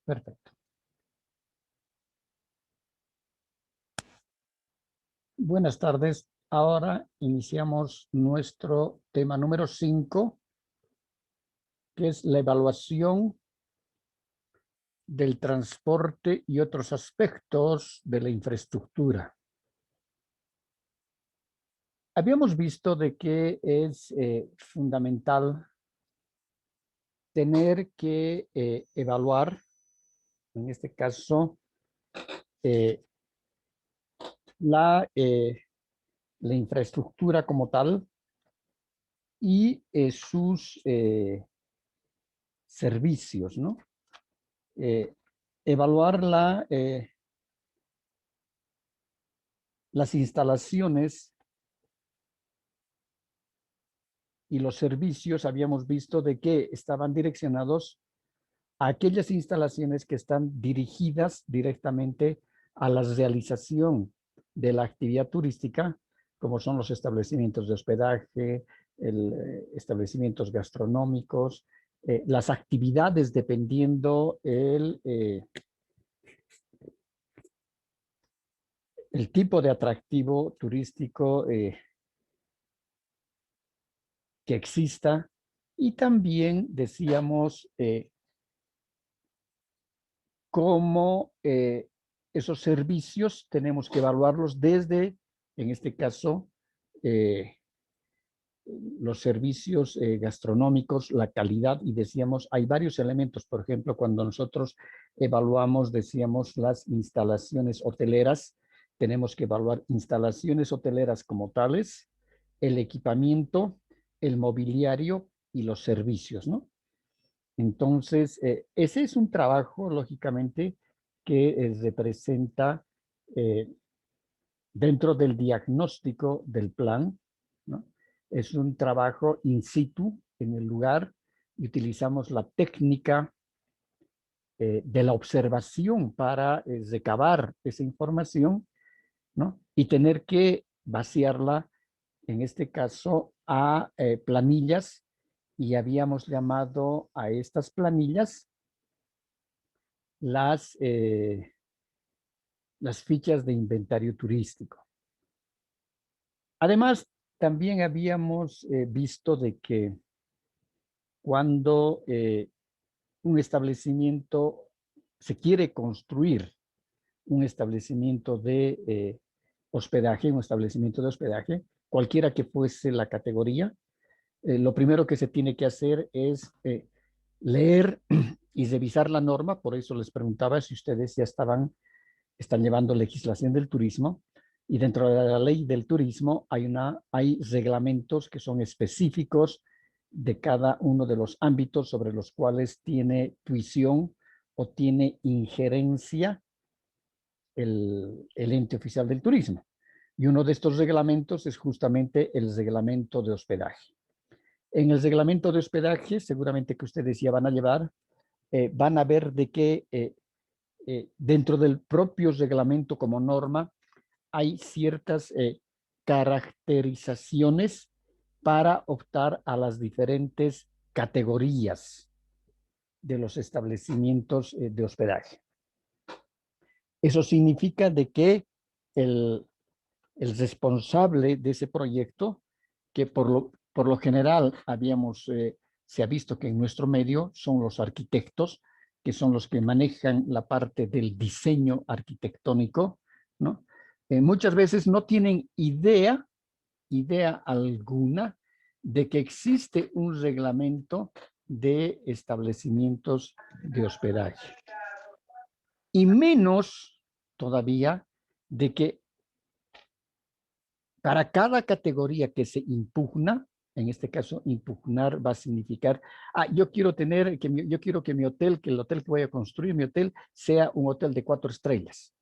Perfecto. Buenas tardes. Ahora iniciamos nuestro tema número 5, que es la evaluación del transporte y otros aspectos de la infraestructura. Habíamos visto de que es fundamental tener que evaluar, en este caso, la infraestructura como tal y sus servicios, ¿no? Evaluar las instalaciones y los servicios. Habíamos visto de que estaban direccionados a aquellas instalaciones que están dirigidas directamente a la realización de la actividad turística, como son los establecimientos de hospedaje, establecimientos gastronómicos, las actividades dependiendo el tipo de atractivo turístico que exista, y también decíamos cómo esos servicios tenemos que evaluarlos desde, en este caso, los servicios gastronómicos, la calidad, y decíamos, hay varios elementos. Por ejemplo, cuando nosotros evaluamos, decíamos, las instalaciones hoteleras, tenemos que evaluar instalaciones hoteleras como tales, el equipamiento, el mobiliario y los servicios, ¿no? Entonces, ese es un trabajo, lógicamente, que representa dentro del diagnóstico del plan, ¿no? Es un trabajo in situ, en el lugar, y utilizamos la técnica de la observación para recabar esa información, ¿no? Y tener que vaciarla, en este caso, a planillas, y habíamos llamado a estas planillas las fichas de inventario turístico. Además, también habíamos visto de que cuando un establecimiento se quiere construir, un establecimiento de hospedaje, cualquiera que fuese la categoría, lo primero que se tiene que hacer es leer y revisar la norma. Por eso les preguntaba si ustedes ya están llevando legislación del turismo, y dentro de la ley del turismo hay reglamentos que son específicos de cada uno de los ámbitos sobre los cuales tiene tuición o tiene injerencia el ente oficial del turismo. Y uno de estos reglamentos es justamente el reglamento de hospedaje. En el reglamento de hospedaje, seguramente que ustedes ya van a llevar, van a ver de que dentro del propio reglamento como norma hay ciertas caracterizaciones para optar a las diferentes categorías de los establecimientos de hospedaje. Eso significa de que el responsable de ese proyecto, que por lo general se ha visto que en nuestro medio son los arquitectos, que son los que manejan la parte del diseño arquitectónico, ¿no? Muchas veces no tienen idea alguna de que existe un reglamento de establecimientos de hospedaje. Y menos todavía de que para cada categoría que se impugna, en este caso impugnar va a significar, yo quiero que mi hotel, que el hotel que voy a construir, mi hotel, sea un hotel de 4 estrellas.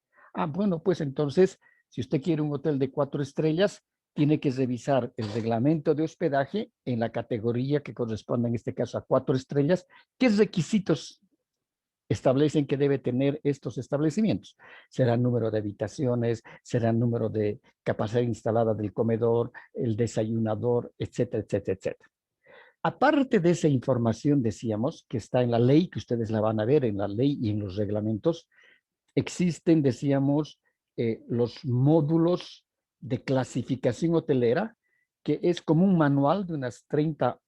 Bueno, pues entonces, si usted quiere un hotel de 4 estrellas, tiene que revisar el reglamento de hospedaje en la categoría que corresponde en este caso a 4 estrellas. ¿Qué requisitos establecen que debe tener estos establecimientos? Será el número de habitaciones, será el número de capacidad instalada del comedor, el desayunador, etcétera, etcétera, etcétera. Aparte de esa información, decíamos, que está en la ley, que ustedes la van a ver en la ley y en los reglamentos, existen, decíamos, los módulos de clasificación hotelera, que es como un manual de unas 30,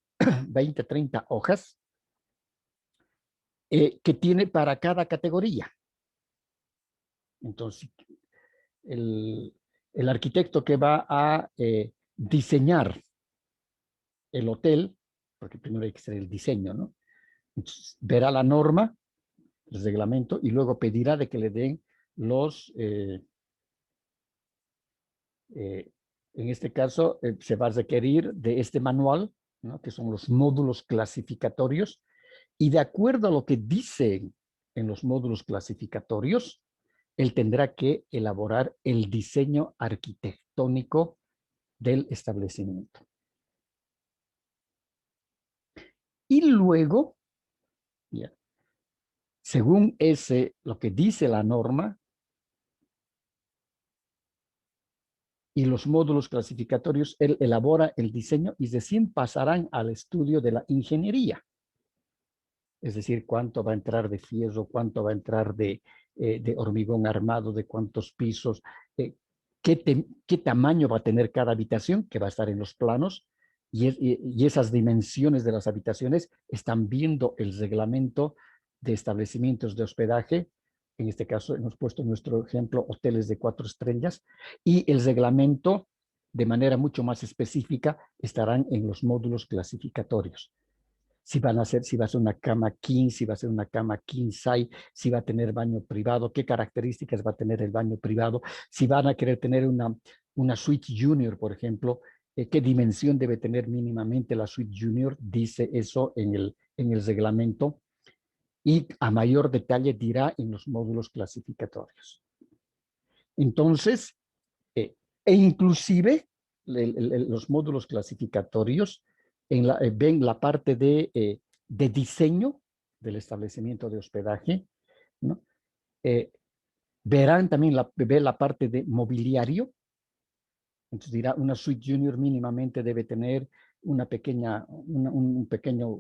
20, 30 hojas, que tiene para cada categoría. Entonces, el, el arquitecto que va a diseñar el hotel, porque primero hay que hacer el diseño, ¿no? Entonces, verá la norma, el reglamento, y luego pedirá de que le den los, en este caso, se va a requerir de este manual, ¿no? Que son los módulos clasificatorios, y de acuerdo a lo que dicen en los módulos clasificatorios, él tendrá que elaborar el diseño arquitectónico del establecimiento. Y luego, ya, según lo que dice la norma y los módulos clasificatorios, él elabora el diseño y recién pasarán al estudio de la ingeniería. Es decir, cuánto va a entrar de fierro, cuánto va a entrar de hormigón armado, de cuántos pisos, qué tamaño va a tener cada habitación, que va a estar en los planos, y esas dimensiones de las habitaciones están viendo el reglamento de establecimientos de hospedaje. En este caso hemos puesto nuestro ejemplo, hoteles de 4 estrellas, y el reglamento de manera mucho más específica estarán en los módulos clasificatorios. Si si va a ser una cama king, si va a ser una cama king size, si va a tener baño privado, qué características va a tener el baño privado, si van a querer tener una suite junior, por ejemplo, qué dimensión debe tener mínimamente la suite junior, dice eso en el reglamento, y a mayor detalle dirá en los módulos clasificatorios. Entonces, e inclusive los módulos clasificatorios ven la parte de diseño del establecimiento de hospedaje, ¿no? Verán también la parte de mobiliario. Entonces dirá, una suite junior mínimamente debe tener un pequeño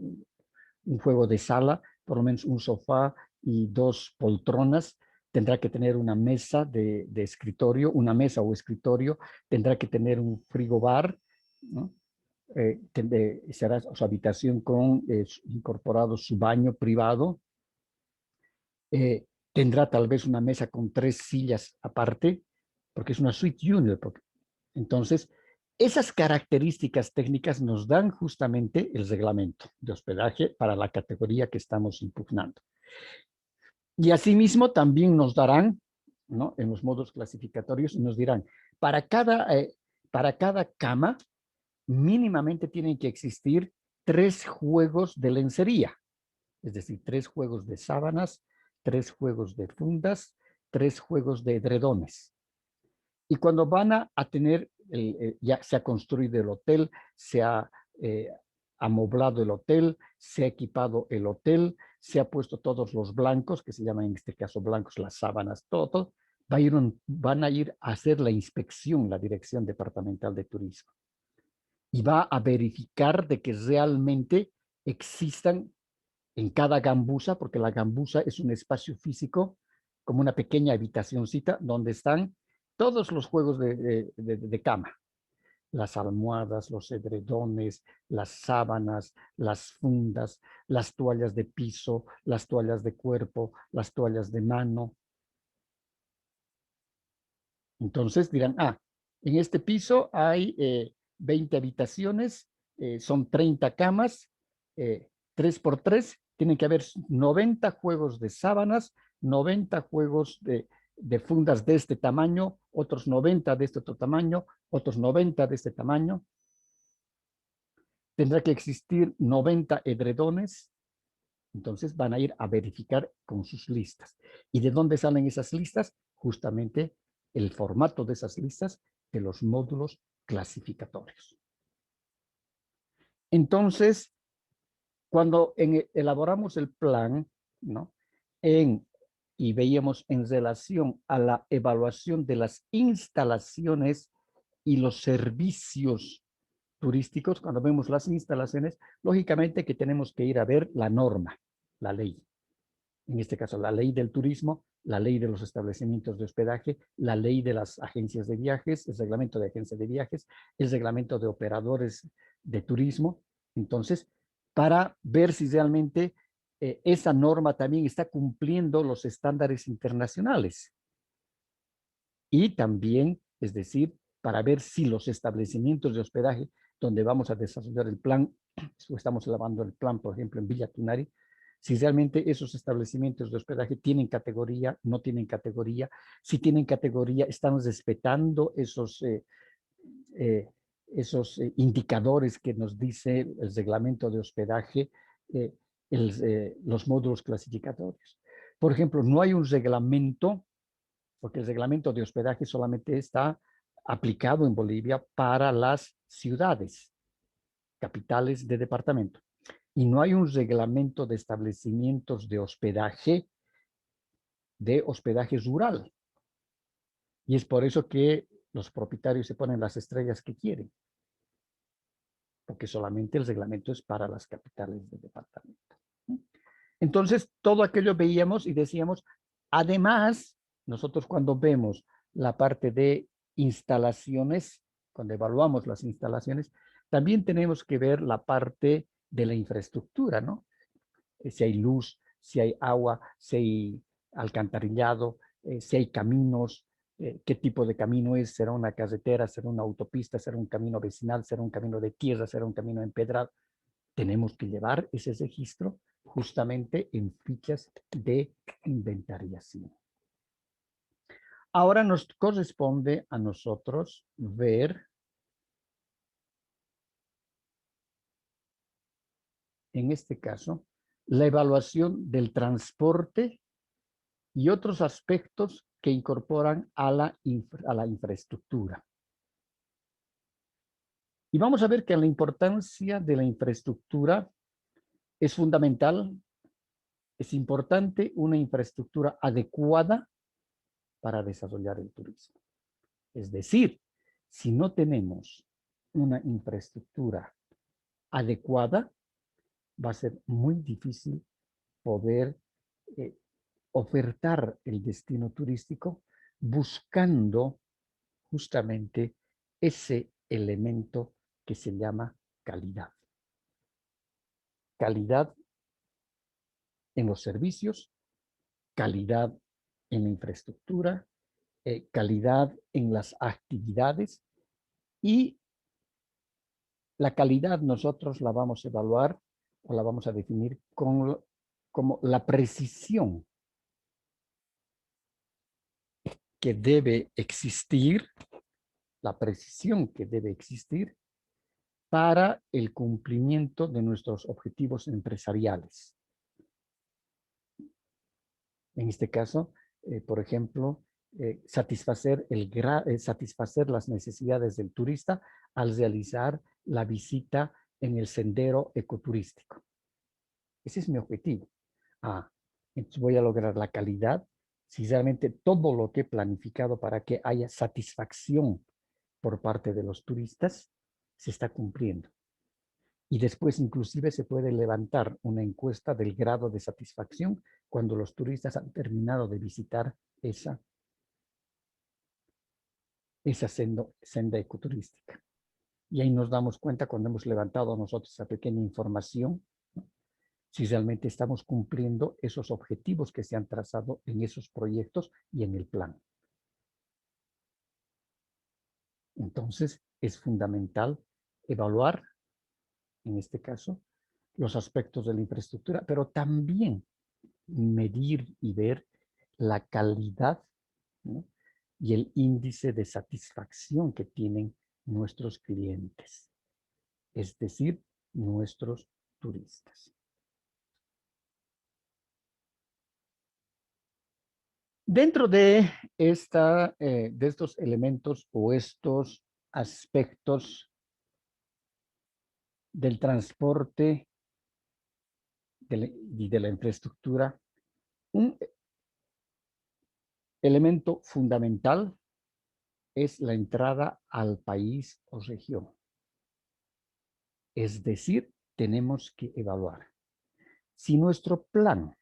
un juego de sala, por lo menos un sofá y 2 poltronas. Tendrá que tener una mesa de escritorio, una mesa o escritorio, tendrá que tener un frigobar, ¿no? Será su habitación con incorporado su baño privado. Tendrá tal vez una mesa con 3 sillas aparte, porque es una suite junior. Entonces, esas características técnicas nos dan justamente el reglamento de hospedaje para la categoría que estamos impugnando. Y asimismo también nos darán, ¿no? En los modos clasificatorios, nos dirán, para cada cama, mínimamente tienen que existir 3 juegos de lencería, es decir, 3 juegos de sábanas, 3 juegos de fundas, 3 juegos de edredones. Y cuando van a tener, ya se ha construido el hotel, se ha amoblado el hotel, se ha equipado el hotel, se ha puesto todos los blancos, que se llaman en este caso blancos, las sábanas, todo, van a ir a hacer la inspección, la Dirección Departamental de Turismo. Y va a verificar de que realmente existan en cada gambusa, porque la gambusa es un espacio físico, como una pequeña habitacioncita, donde están todos los juegos de cama, las almohadas, los edredones, las sábanas, las fundas, las toallas de piso, las toallas de cuerpo, las toallas de mano. Entonces dirán, en este piso hay 20 habitaciones, son 30 camas, 3 por 3, tienen que haber 90 juegos de sábanas, 90 juegos de fundas de este tamaño, otros 90 de este otro tamaño, otros 90 de este tamaño. Tendrá que existir 90 edredones. Entonces van a ir a verificar con sus listas. ¿Y de dónde salen esas listas? Justamente el formato de esas listas de los módulos clasificatorios. Entonces, cuando elaboramos el plan, ¿no? Y veíamos en relación a la evaluación de las instalaciones y los servicios turísticos, cuando vemos las instalaciones, lógicamente que tenemos que ir a ver la norma, la ley. En este caso, la ley del turismo, la ley de los establecimientos de hospedaje, la ley de las agencias de viajes, el reglamento de agencias de viajes, el reglamento de operadores de turismo. Entonces, para ver si realmente esa norma también está cumpliendo los estándares internacionales. Y también, es decir, para ver si los establecimientos de hospedaje donde vamos a desarrollar el plan, o estamos elaborando el plan, por ejemplo, en Villa Tunari, si realmente esos establecimientos de hospedaje tienen categoría, no tienen categoría. Si tienen categoría, estamos respetando esos indicadores que nos dice el reglamento de hospedaje, eh, los módulos clasificatorios. Por ejemplo, no hay un reglamento, porque el reglamento de hospedaje solamente está aplicado en Bolivia para las ciudades, capitales de departamento. Y no hay un reglamento de establecimientos de hospedaje rural. Y es por eso que los propietarios se ponen las estrellas que quieren, porque solamente el reglamento es para las capitales de departamento. Entonces, todo aquello veíamos y decíamos, además, nosotros cuando vemos la parte de instalaciones, cuando evaluamos las instalaciones, también tenemos que ver la parte de la infraestructura, ¿no? Si hay luz, si hay agua, si hay alcantarillado, si hay caminos, qué tipo de camino es, será una carretera, será una autopista, será un camino vecinal, será un camino de tierra, será un camino empedrado. Tenemos que llevar ese registro justamente en fichas de inventariación. Ahora nos corresponde a nosotros ver, en este caso, la evaluación del transporte y otros aspectos que incorporan a la infraestructura. Y vamos a ver que la importancia de la infraestructura es fundamental. Es importante una infraestructura adecuada para desarrollar el turismo. Es decir, si no tenemos una infraestructura adecuada, va a ser muy difícil poder ofertar el destino turístico buscando justamente ese elemento que se llama calidad. Calidad en los servicios, calidad en la infraestructura, calidad en las actividades, y la calidad nosotros la vamos a evaluar o la vamos a definir como la precisión que debe existir, la precisión que debe existir para el cumplimiento de nuestros objetivos empresariales. En este caso, por ejemplo, satisfacer las necesidades del turista al realizar la visita en el sendero ecoturístico. Ese es mi objetivo. Entonces voy a lograr la calidad si realmente todo lo que he planificado para que haya satisfacción por parte de los turistas se está cumpliendo. Y después inclusive se puede levantar una encuesta del grado de satisfacción cuando los turistas han terminado de visitar esa senda ecoturística. Y ahí nos damos cuenta cuando hemos levantado nosotros esa pequeña información, ¿no?, si realmente estamos cumpliendo esos objetivos que se han trazado en esos proyectos y en el plan. Entonces, es fundamental evaluar, en este caso, los aspectos de la infraestructura, pero también medir y ver la calidad, ¿no?, y el índice de satisfacción que tienen nuestros clientes, es decir, nuestros turistas. Dentro de estos elementos o estos aspectos del transporte y de la infraestructura, un elemento fundamental es la entrada al país o región. Es decir, tenemos que evaluar si nuestro plan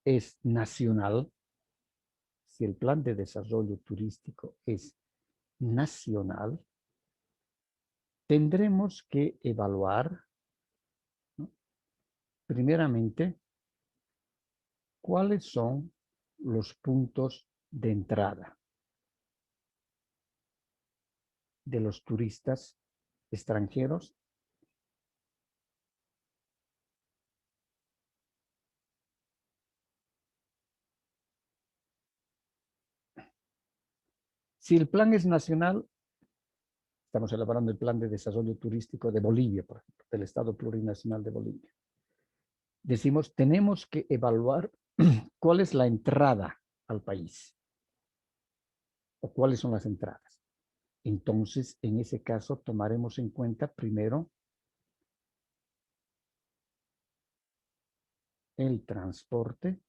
es nacional, si el plan de desarrollo turístico es nacional, tendremos que evaluar, ¿no?, primeramente, cuáles son los puntos de entrada de los turistas extranjeros si el plan es nacional. Estamos elaborando el plan de desarrollo turístico de Bolivia, por ejemplo, del Estado Plurinacional de Bolivia. Decimos, tenemos que evaluar cuál es la entrada al país o cuáles son las entradas. Entonces, en ese caso, tomaremos en cuenta primero el transporte,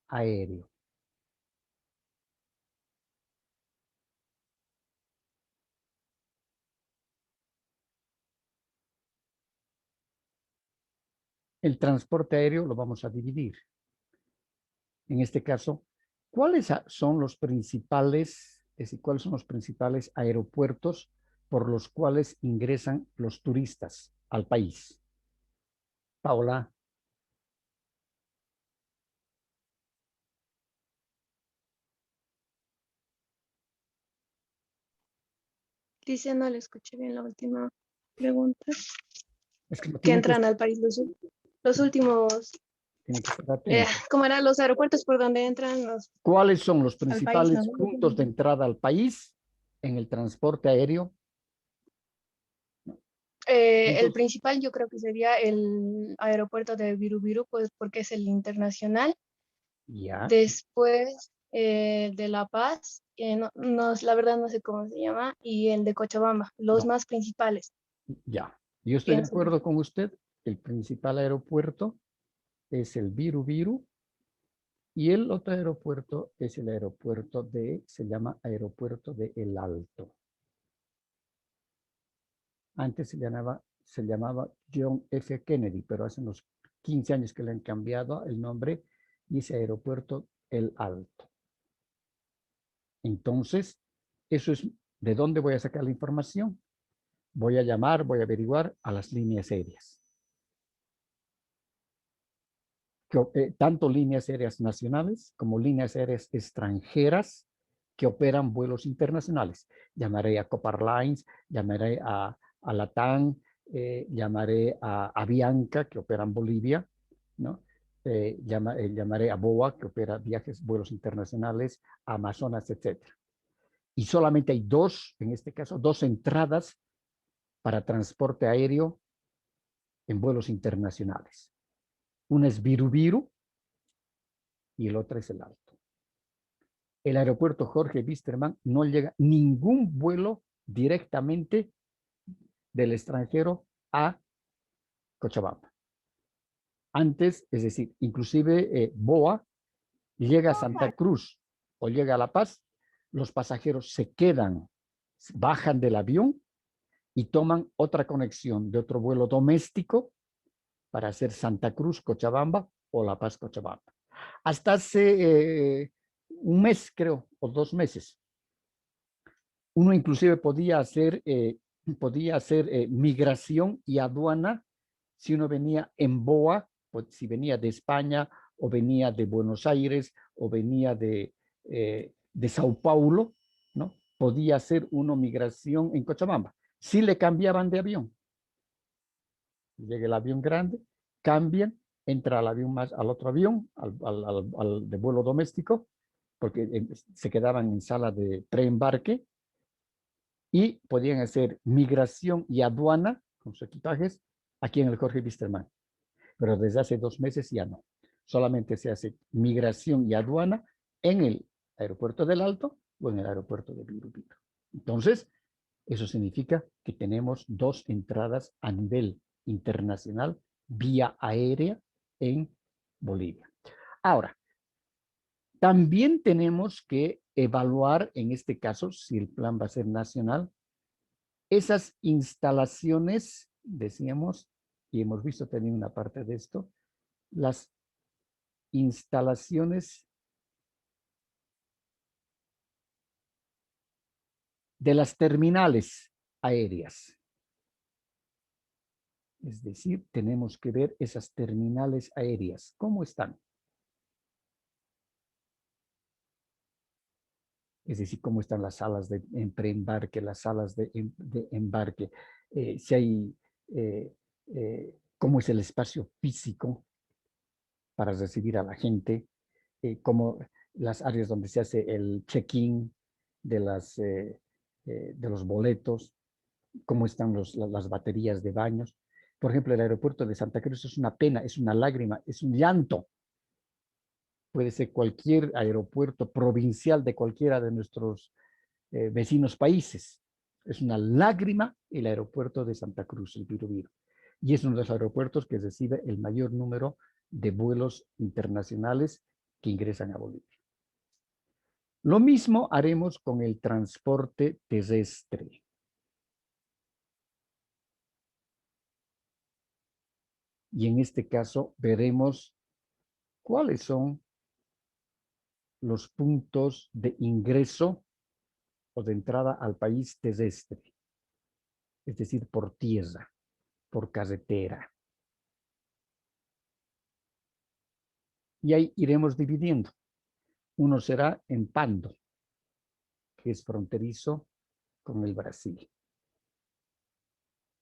aéreo. El transporte aéreo lo vamos a dividir. En este caso, ¿cuáles son los principales, es decir, cuáles son los principales aeropuertos por los cuales ingresan los turistas al país? Paola. Dice, no le escuché bien la última pregunta. Es que Que entran al país los últimos, tiene que estar atento. ¿cómo eran los aeropuertos por donde entran los ¿Cuáles son los al país, principales no? puntos de entrada al país en el transporte aéreo? El principal yo creo que sería el aeropuerto de Viru, pues porque es el internacional. Ya, Después de La Paz, la verdad no sé cómo se llama, y el de Cochabamba, los no, más principales. ya. Yo estoy de Pienso. acuerdo con usted. El principal aeropuerto es el Viru y el otro aeropuerto es el aeropuerto se llama Aeropuerto de El Alto. Antes se llamaba John F. Kennedy, pero hace unos 15 años que le han cambiado el nombre y ese aeropuerto El Alto. Entonces, eso es de dónde voy a sacar la información. Voy a llamar, voy a averiguar a las líneas aéreas. Tanto líneas aéreas nacionales como líneas aéreas extranjeras que operan vuelos internacionales. Llamaré a Copar Lines, llamaré a Latam, llamaré a Avianca, que opera en Bolivia, ¿no? Llamaré a BOA, que opera vuelos internacionales, Amazonas, etc. Y solamente hay en este caso, dos entradas para transporte aéreo en vuelos internacionales. Una es Viru y el otro es El Alto. El aeropuerto Jorge Wisterman no llega ningún vuelo directamente del extranjero a Cochabamba. Antes, es decir, inclusive BOA llega a Santa Cruz o llega a La Paz, los pasajeros se quedan, bajan del avión y toman otra conexión de otro vuelo doméstico para hacer Santa Cruz, Cochabamba o La Paz, Cochabamba. Hasta hace un mes, creo, o 2 meses. Uno inclusive podía hacer migración y aduana si uno venía en BOA, pues, si venía de España o venía de Buenos Aires o venía de Sao Paulo, ¿no? Podía hacer uno migración en Cochabamba. Si le cambiaban de avión. Llega el avión grande, cambian, entra al otro avión, al de vuelo doméstico, porque se quedaban en sala de preembarque y podían hacer migración y aduana con sus equipajes aquí en el Jorge Wisterman. Pero desde hace 2 meses ya no. Solamente se hace migración y aduana en el aeropuerto del Alto o en el aeropuerto de Viru. Entonces, Eso significa que tenemos dos entradas a nivel internacional vía aérea en Bolivia. Ahora, también tenemos que evaluar, en este caso, si el plan va a ser nacional, esas instalaciones, decíamos, y hemos visto también una parte de esto, las instalaciones de las terminales aéreas. Es decir, tenemos que ver esas terminales aéreas, ¿cómo están? Es decir, cómo están las salas de preembarque, las salas de embarque, si hay, cómo es el espacio físico para recibir a la gente, cómo las áreas donde se hace el check-in de, de los boletos, cómo están las baterías de baños. Por ejemplo, el aeropuerto de Santa Cruz es una pena, es una lágrima, es un llanto. Puede ser cualquier aeropuerto provincial de cualquiera de nuestros vecinos países. Es una lágrima el aeropuerto de Santa Cruz, el Viru. Y es uno de los aeropuertos que recibe el mayor número de vuelos internacionales que ingresan a Bolivia. Lo mismo haremos con el transporte terrestre. Y en este caso veremos cuáles son los puntos de ingreso o de entrada al país terrestre, es decir, por tierra, por carretera. Y ahí iremos dividiendo. Uno será en Pando, que es fronterizo con el Brasil.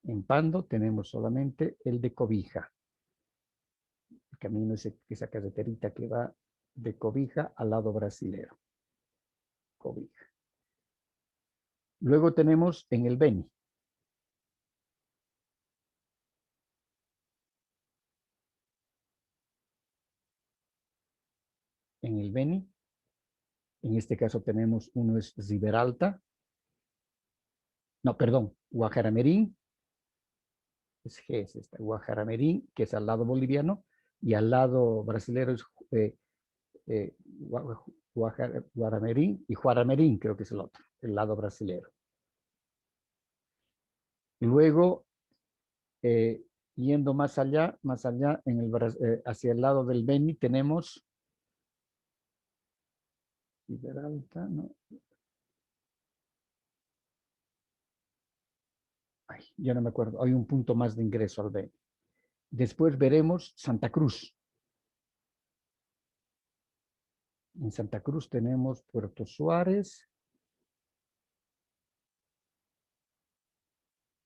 En Pando tenemos solamente el de Cobija. El camino es esa carreterita que va de Cobija al lado brasilero. Cobija. Luego tenemos en el Beni. En el Beni, en este caso tenemos uno es Riberalta, no, perdón, Guajaramerín, es G, es esta, Guajaramerín, que es al lado boliviano, y al lado brasilero es Guaramerín y Juaramerín, creo que es el otro, el lado brasilero. Y luego, yendo más allá en hacia el lado del Beni, tenemos Riberalta, ¿no? Ay, yo no me acuerdo, hay un punto más de ingreso al Beni. Después veremos Santa Cruz. En Santa Cruz tenemos Puerto Suárez,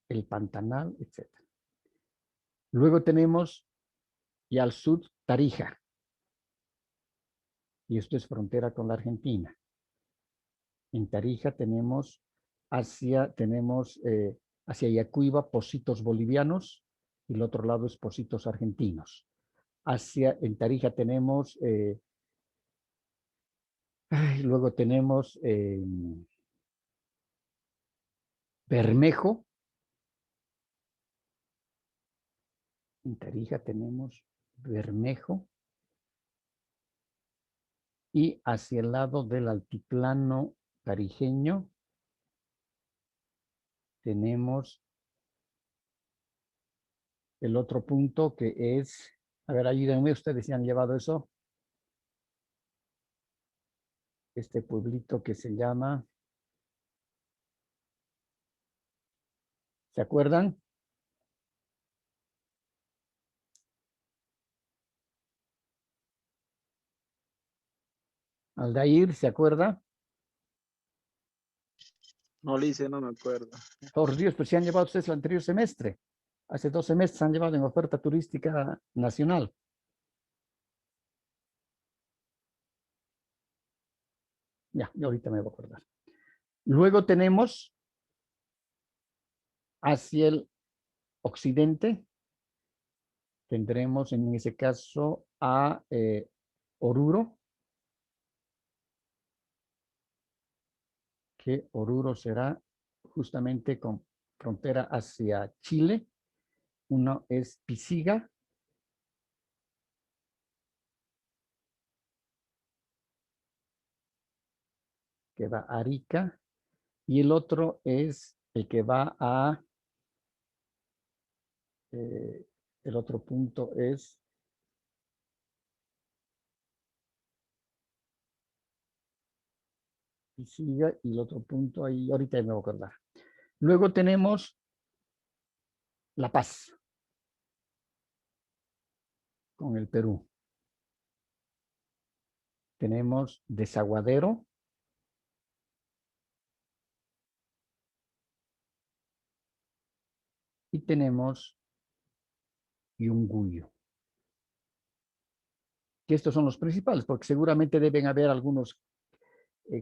el Pantanal, etc. Luego tenemos, y al sur, Tarija. Y esto es frontera con la Argentina. En Tarija tenemos hacia Yacuiba, Pocitos bolivianos, y el otro lado es Pocitos argentinos. En Tarija tenemos, luego tenemos Bermejo. En Tarija tenemos Bermejo. Y hacia el lado del altiplano tarijeño tenemos el otro punto que es, a ver, ayúdenme, ustedes si han llevado eso, este pueblito que se llama, ¿se acuerdan? Aldair, ¿se acuerda? No, Lice, no me acuerdo. Por Dios, pues se han llevado ustedes el anterior semestre. Hace 2 semestres han llevado en oferta turística nacional. Ya, ahorita me voy a acordar. Luego tenemos hacia el occidente, tendremos en ese caso a Oruro, que Oruro será justamente con frontera hacia Chile. Uno es Pisiga, que va a Arica, y el otro es el que va a, el otro punto es Pisiga, y el otro punto ahí, ahorita me voy a acordar. Luego tenemos La Paz, con el Perú. Tenemos Desaguadero, y tenemos Yunguyo. Que estos son los principales, porque seguramente deben haber algunos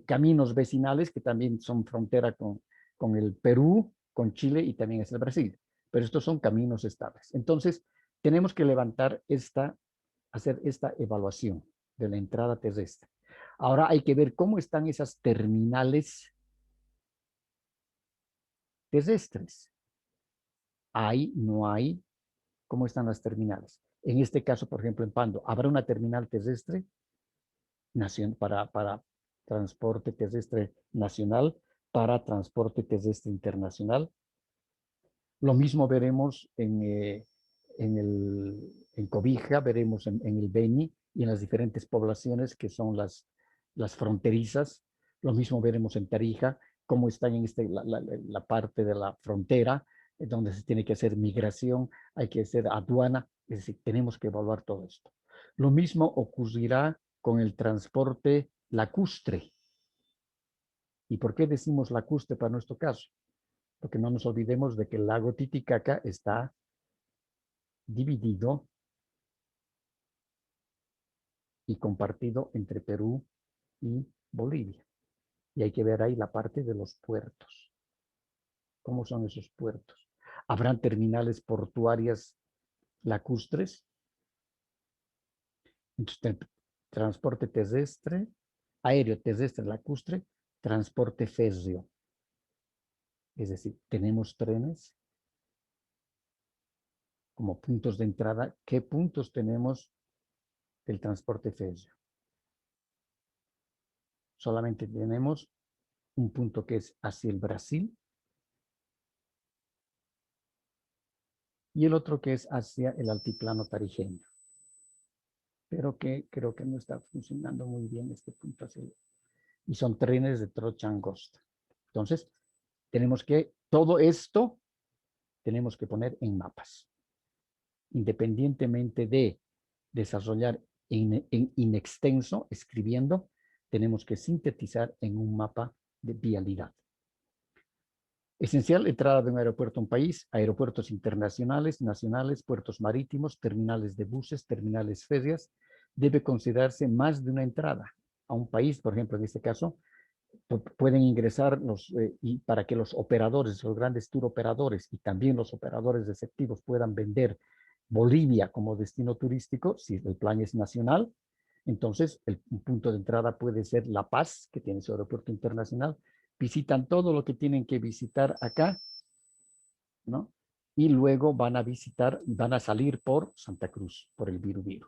caminos vecinales que también son frontera con el Perú, con Chile y también es el Brasil. Pero estos son caminos estables. Entonces, tenemos que levantar hacer esta evaluación de la entrada terrestre. Ahora hay que ver cómo están esas terminales terrestres. ¿Hay, no hay? ¿Cómo están las terminales? En este caso, por ejemplo, en Pando, ¿habrá una terminal terrestre para transporte terrestre nacional, para transporte terrestre internacional? Lo mismo veremos en Cobija, veremos en el Beni y en las diferentes poblaciones que son las fronterizas. Lo mismo veremos en Tarija, cómo están en la parte de la frontera, donde se tiene que hacer migración, hay que hacer aduana, es decir, tenemos que evaluar todo esto. Lo mismo ocurrirá con el transporte lacustre. ¿Y por qué decimos lacustre para nuestro caso? Porque no nos olvidemos de que el lago Titicaca está dividido y compartido entre Perú y Bolivia. Y hay que ver ahí la parte de los puertos. ¿Cómo son esos puertos? ¿Habrán terminales portuarias lacustres? Entonces, transporte terrestre, aéreo, terrestre, lacustre, transporte férreo. Es decir, tenemos trenes como puntos de entrada. ¿Qué puntos tenemos del transporte férreo? Solamente tenemos un punto que es hacia el Brasil y el otro que es hacia el altiplano tarijeño, pero que creo que no está funcionando muy bien este punto hacia y son trenes de trocha angosta. Entonces, tenemos que, todo esto tenemos que poner en mapas, independientemente de desarrollar en extenso, escribiendo, tenemos que sintetizar en un mapa de vialidad. Esencial, entrada de un aeropuerto a un país, aeropuertos internacionales, nacionales, puertos marítimos, terminales de buses, terminales férreas. Debe considerarse más de una entrada a un país, por ejemplo, en este caso, pueden ingresar y para que los operadores, los grandes tour operadores y también los operadores receptivos puedan vender Bolivia como destino turístico, si el plan es nacional, entonces el punto de entrada puede ser La Paz, que tiene su aeropuerto internacional, visitan todo lo que tienen que visitar acá, ¿no? Y luego van a salir por Santa Cruz, por el Viru.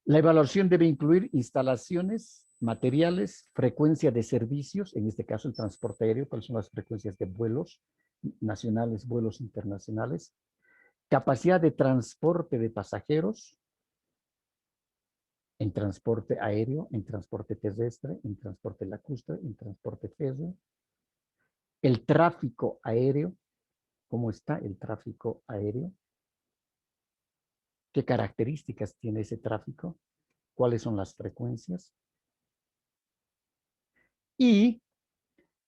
La evaluación debe incluir instalaciones, materiales, frecuencia de servicios, en este caso el transporte aéreo, cuáles son las frecuencias de vuelos nacionales, vuelos internacionales, capacidad de transporte de pasajeros, en transporte aéreo, en transporte terrestre, en transporte lacustre, en transporte férreo, el tráfico aéreo, ¿cómo está el tráfico aéreo? ¿Qué características tiene ese tráfico? ¿Cuáles son las frecuencias? Y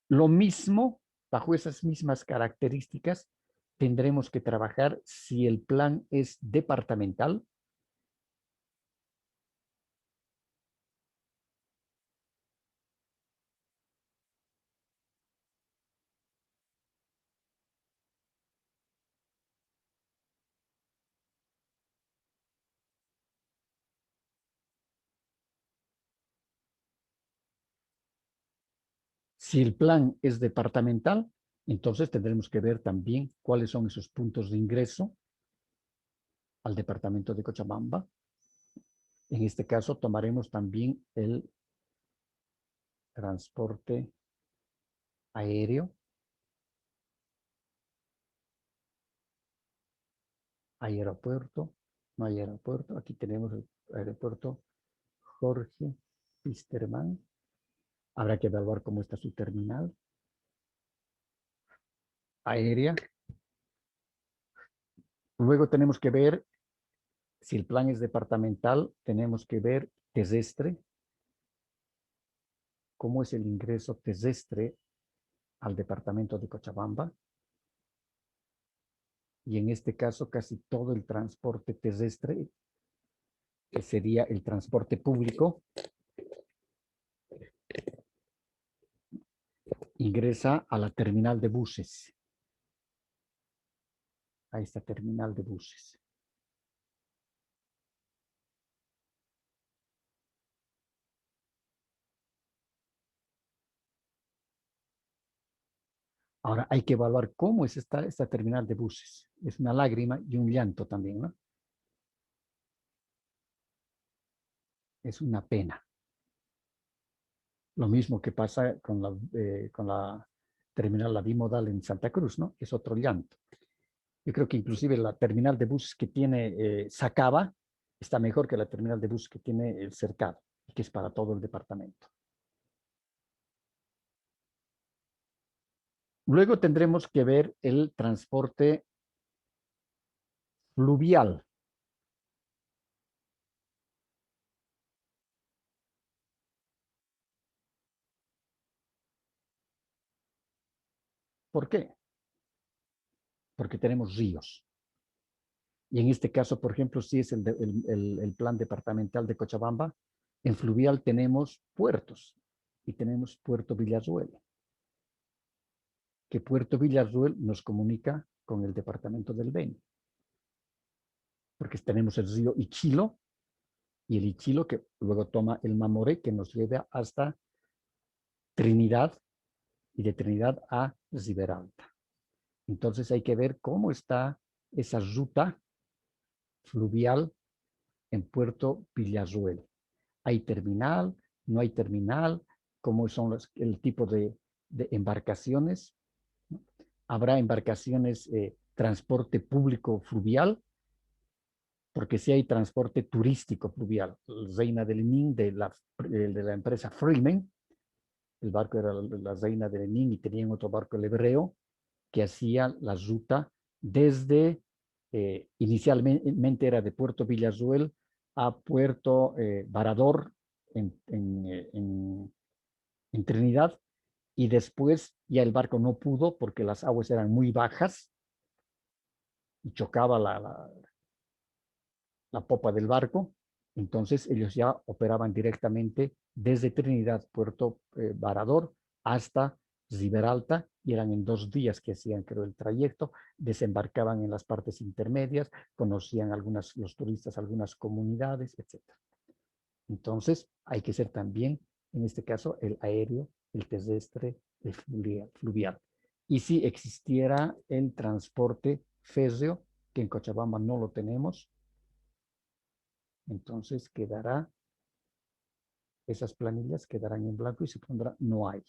lo mismo, bajo esas mismas características, tendremos que trabajar si el plan es departamental. Si el plan es departamental, entonces tendremos que ver también cuáles son esos puntos de ingreso al departamento de Cochabamba. En este caso tomaremos también el transporte aéreo, aeropuerto, no hay aeropuerto, aquí tenemos el aeropuerto Jorge Pisterman. Habrá que evaluar cómo está su terminal aérea. Luego tenemos que ver, si el plan es departamental, tenemos que ver terrestre, cómo es el ingreso terrestre al departamento de Cochabamba. Y en este caso, casi todo el transporte terrestre, que sería el transporte público, ingresa a la terminal de buses. A esta terminal de buses. Ahora hay que evaluar cómo es esta terminal de buses. Es una lágrima y un llanto también, ¿no? Es una pena. Lo mismo que pasa con la terminal La Bimodal en Santa Cruz, ¿no? Es otro llanto. Yo creo que inclusive la terminal de buses que tiene Sacaba está mejor que la terminal de buses que tiene el Cercado, que es para todo el departamento. Luego tendremos que ver el transporte fluvial. ¿Por qué? Porque tenemos ríos. Y en este caso, por ejemplo, si es el plan departamental de Cochabamba, en fluvial tenemos puertos y tenemos Puerto Villarruel, que Puerto Villarruel nos comunica con el departamento del Beni, porque tenemos el río Ichilo y el Ichilo que luego toma el Mamoré que nos lleva hasta Trinidad y de Trinidad a Riberalta. Entonces hay que ver cómo está esa ruta fluvial en Puerto Villarruel. ¿Hay terminal? ¿No hay terminal? ¿Cómo son el tipo de embarcaciones? ¿Habrá embarcaciones transporte público fluvial? Porque si hay transporte turístico fluvial. Reina del Lenin de la empresa Freeman, el barco era la Reina del Lenin y tenían otro barco, el Hebreo, que hacía la ruta desde, inicialmente era de Puerto Villarruel a Puerto Varador en Trinidad, y después ya el barco no pudo porque las aguas eran muy bajas y chocaba la popa del barco. Entonces ellos ya operaban directamente desde Trinidad, Puerto Varador, hasta Riberalta, y eran en 2 días que hacían, creo, el trayecto. Desembarcaban en las partes intermedias, conocían los turistas algunas comunidades, etc. Entonces hay que ser también, en este caso, el aéreo, el terrestre, el fluvial. Y si existiera el transporte férreo, que en Cochabamba no lo tenemos, entonces esas planillas quedarán en blanco y se pondrá no hay.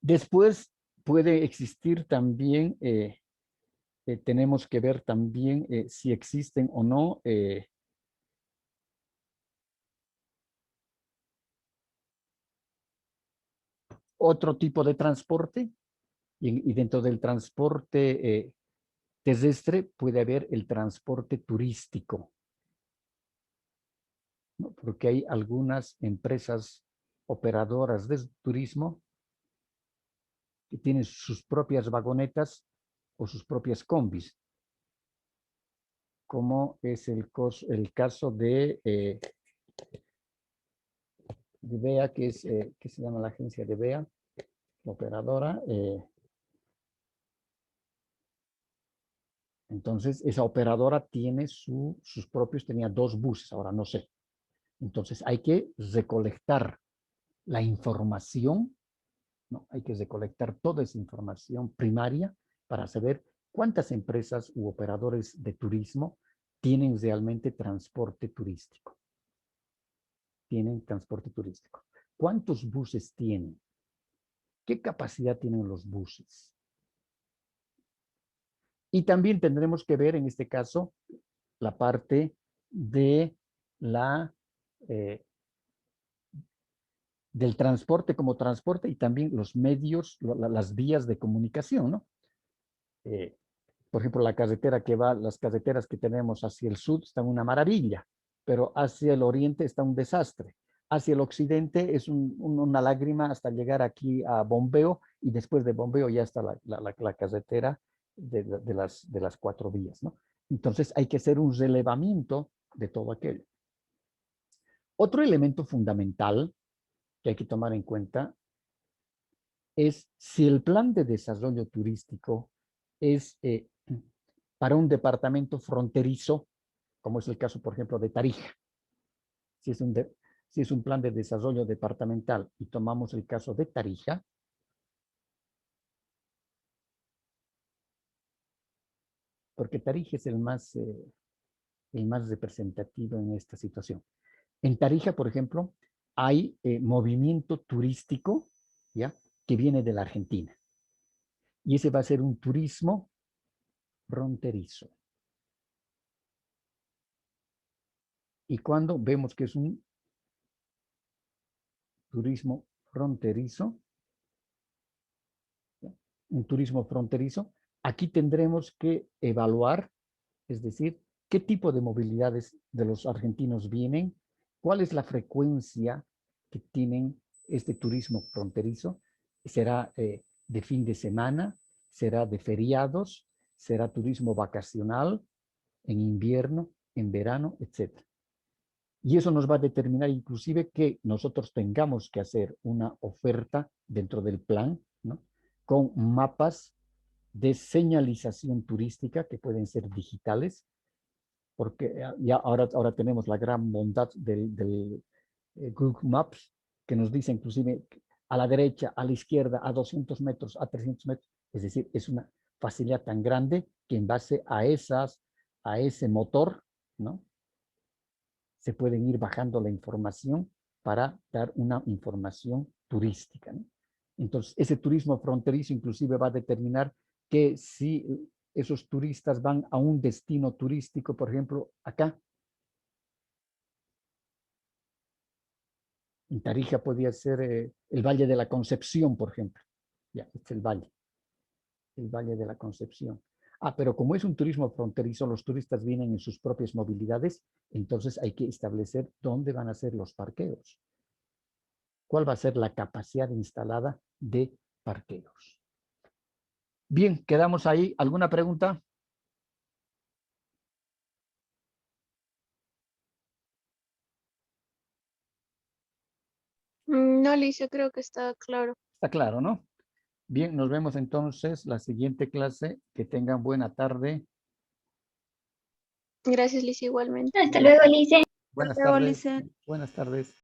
Después puede existir también, tenemos que ver también si existen o no otro tipo de transporte, y dentro del transporte terrestre puede haber el transporte turístico, ¿no? Porque hay algunas empresas operadoras de turismo que tienen sus propias vagonetas o sus propias combis, como es el caso de BEA, que se llama la agencia de BEA, la operadora. Entonces, esa operadora tiene tenía 2 buses, ahora no sé. Entonces, hay que recolectar la información, ¿no? Hay que recolectar toda esa información primaria para saber cuántas empresas u operadores de turismo tienen realmente transporte turístico. Tienen transporte turístico. ¿Cuántos buses tienen? ¿Qué capacidad tienen los buses? Y también tendremos que ver en este caso la parte de del transporte como transporte y también los medios, las vías de comunicación, ¿no? Por ejemplo, la carretera que va, las carreteras que tenemos hacia el sur están una maravilla, pero hacia el oriente está un desastre. Hacia el occidente es una lágrima hasta llegar aquí a Bombeo y después de Bombeo ya está la carretera de las 4 vías, ¿no? Entonces hay que hacer un relevamiento de todo aquello. Otro elemento fundamental que hay que tomar en cuenta es si el plan de desarrollo turístico es para un departamento fronterizo, como es el caso, por ejemplo, de Tarija. Si es un plan de desarrollo departamental y tomamos el caso de Tarija, porque Tarija es el más representativo en esta situación. En Tarija, por ejemplo, hay movimiento turístico, ¿ya?, que viene de la Argentina. Y ese va a ser un turismo fronterizo. Y cuando vemos que es un turismo fronterizo, ¿ya?, un turismo fronterizo, aquí tendremos que evaluar, es decir, qué tipo de movilidades de los argentinos vienen, cuál es la frecuencia que tienen este turismo fronterizo. ¿Será de fin de semana? ¿Será de feriados? ¿Será turismo vacacional en invierno, en verano, etcétera? Y eso nos va a determinar inclusive que nosotros tengamos que hacer una oferta dentro del plan, ¿no?, con mapas de señalización turística que pueden ser digitales, porque ya ahora tenemos la gran bondad del Google Maps, que nos dice inclusive a la derecha, a la izquierda, a 200 metros, a 300 metros. Es decir, es una facilidad tan grande que en base a ese motor, ¿no?, se pueden ir bajando la información para dar una información turística, ¿no? Entonces, ese turismo fronterizo inclusive va a determinar que si esos turistas van a un destino turístico, por ejemplo, acá, en Tarija podría ser el Valle de la Concepción, por ejemplo. Ya, este es el Valle de la Concepción. Pero como es un turismo fronterizo, los turistas vienen en sus propias movilidades, entonces hay que establecer dónde van a ser los parqueos. ¿Cuál va a ser la capacidad instalada de parqueos? Bien, quedamos ahí. ¿Alguna pregunta? No, Alicia, creo que está claro. Está claro, ¿no? Bien, nos vemos entonces la siguiente clase. Que tengan buena tarde. Gracias, Alicia, igualmente. Hasta luego, Lice. Buenas Luego, tardes. Alicia. Buenas tardes.